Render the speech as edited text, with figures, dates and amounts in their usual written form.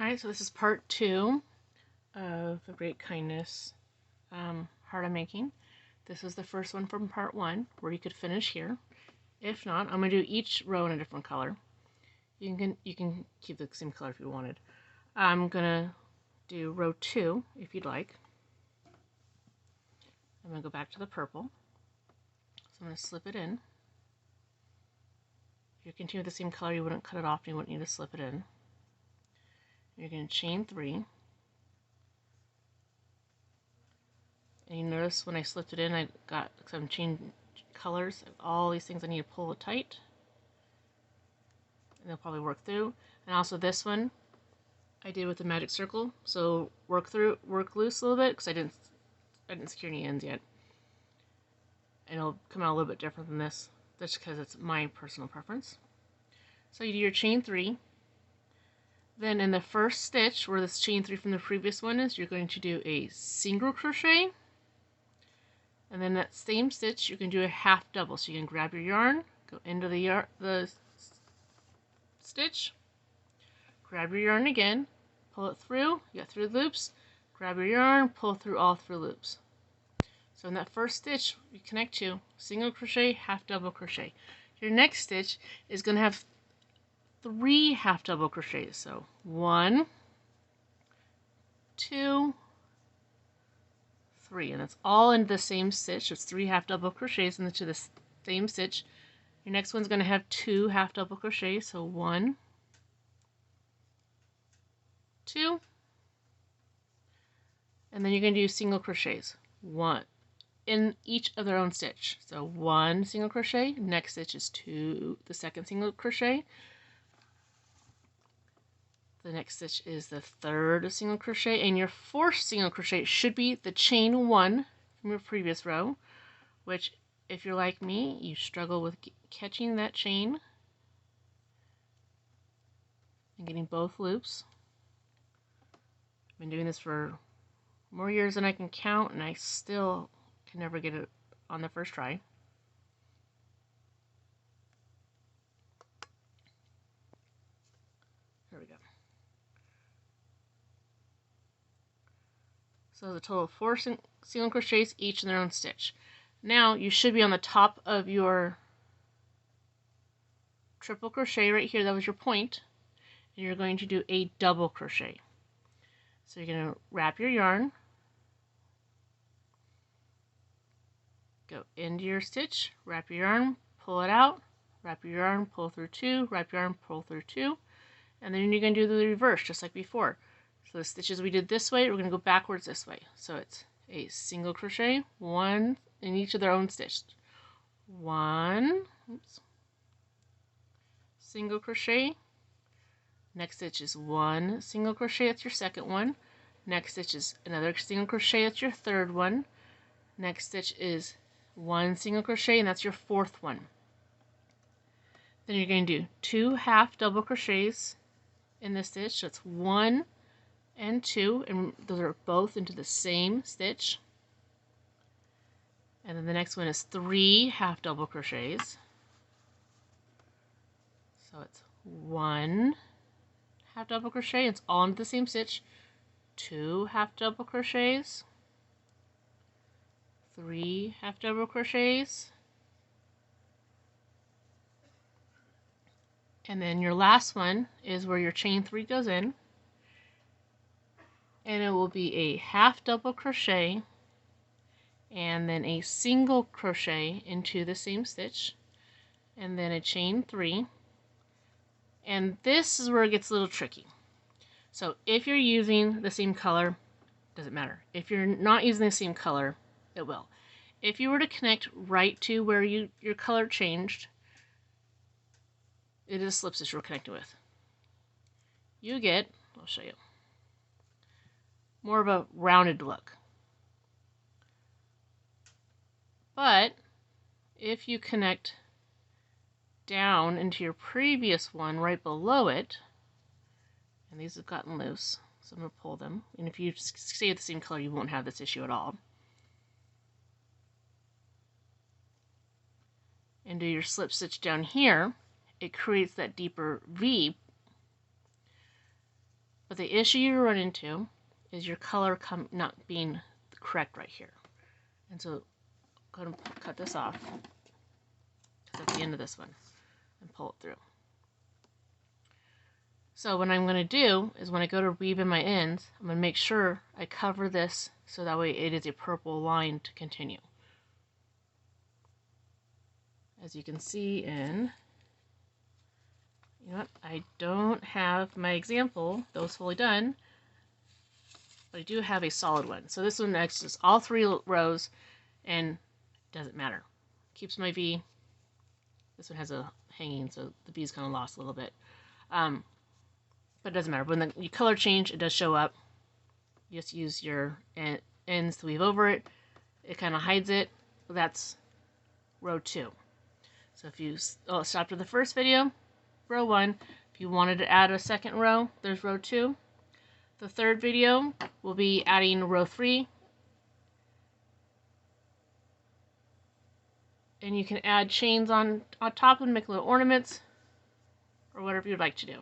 Alright, so this is part 2 of the Great Kindness heart I'm making. This is the first one from part 1, where you could finish here. If not, I'm going to do each row in a different color. You can keep the same color if you wanted. I'm going to do row 2, if you'd like. I'm going to go back to the purple. So I'm going to slip it in. If you continue with the same color, you wouldn't cut it off and you wouldn't need to slip it in. You're going to chain 3. And you notice when I slipped it in, I got, because I'm changing colors, all these things I need to pull it tight. And they'll probably work through. And also this one, I did with the magic circle. So work loose a little bit, because I didn't secure any ends yet. And it'll come out a little bit different than this, just because it's my personal preference. So you do your chain 3. Then in the first stitch, where this chain 3 from the previous one is, you're going to do a single crochet. And then that same stitch, you can do a half double. So you can grab your yarn, go into the stitch, grab your yarn again, pull it through, you got 3 loops, grab your yarn, pull through all 3 loops. So in that first stitch, you connect 2, single crochet, half double crochet. Your next stitch is going to have 3 half double crochets. So 1, 2, 3, and it's all in the same stitch. It's 3 half double crochets into the same stitch. Your next one's going to have 2 half double crochets. So 1, 2, and then you're going to do single crochets. 1 in each of their own stitch. So 1 single crochet. Next stitch is 2, the second single crochet. The next stitch is the 3rd single crochet, and your 4th single crochet should be the chain 1 from your previous row, which, if you're like me, you struggle with catching that chain and getting both loops. I've been doing this for more years than I can count, and I still can never get it on the first try. There we go. So the total of 4 single crochets, each in their own stitch. Now you should be on the top of your triple crochet right here. That was your point. And you're going to do a double crochet. So you're going to wrap your yarn, go into your stitch, wrap your yarn, pull it out, wrap your yarn, pull through 2, wrap your yarn, pull through 2, and then you're going to do the reverse just like before. So the stitches we did this way, we're going to go backwards this way. So it's a single crochet, 1 in each of their own stitch. 1, oops, single crochet. Next stitch is 1 single crochet, that's your second one. Next stitch is another single crochet, that's your 3rd one. Next stitch is 1 single crochet, and that's your 4th one. Then you're going to do 2 half double crochets in this stitch. So it's 1 and 2, and those are both into the same stitch. And then the next one is 3 half double crochets. So it's 1 half double crochet, it's all into the same stitch. 2 half double crochets, 3 half double crochets, and then your last one is where your chain 3 goes in, and it will be a half double crochet and then a single crochet into the same stitch, and then a chain 3. And this is where it gets a little tricky. So if you're using the same color, doesn't matter. If you're not using the same color, it will. If you were to connect right to where your color changed, it is a slip stitch we're connecting with. You get, I'll show you, more of a rounded look. But if you connect down into your previous one right below it, and these have gotten loose, so I'm going to pull them, and if you stay the same color, you won't have this issue at all. And do your slip stitch down here, it creates that deeper V But the issue you run into is your color not being correct right here. And so go ahead and cut this off at the end of this one and pull it through. So what I'm going to do is when I go to weave in my ends, I'm going to make sure I cover this so that way it is a purple line to continue. As you can see in, you know what, I don't have my example, that was fully done, but I do have a solid one. So this one next is all 3 rows, and it doesn't matter. Keeps my V. This one has a hanging, so the V's kind of lost a little bit. But it doesn't matter. When you color change, it does show up. You just use your ends to weave over it. It kind of hides it. That's row 2. So if you stopped at the first video, row 1. If you wanted to add a second row, there's row 2. The third video will be adding row 3. And you can add chains on top and make little ornaments or whatever you'd like to do.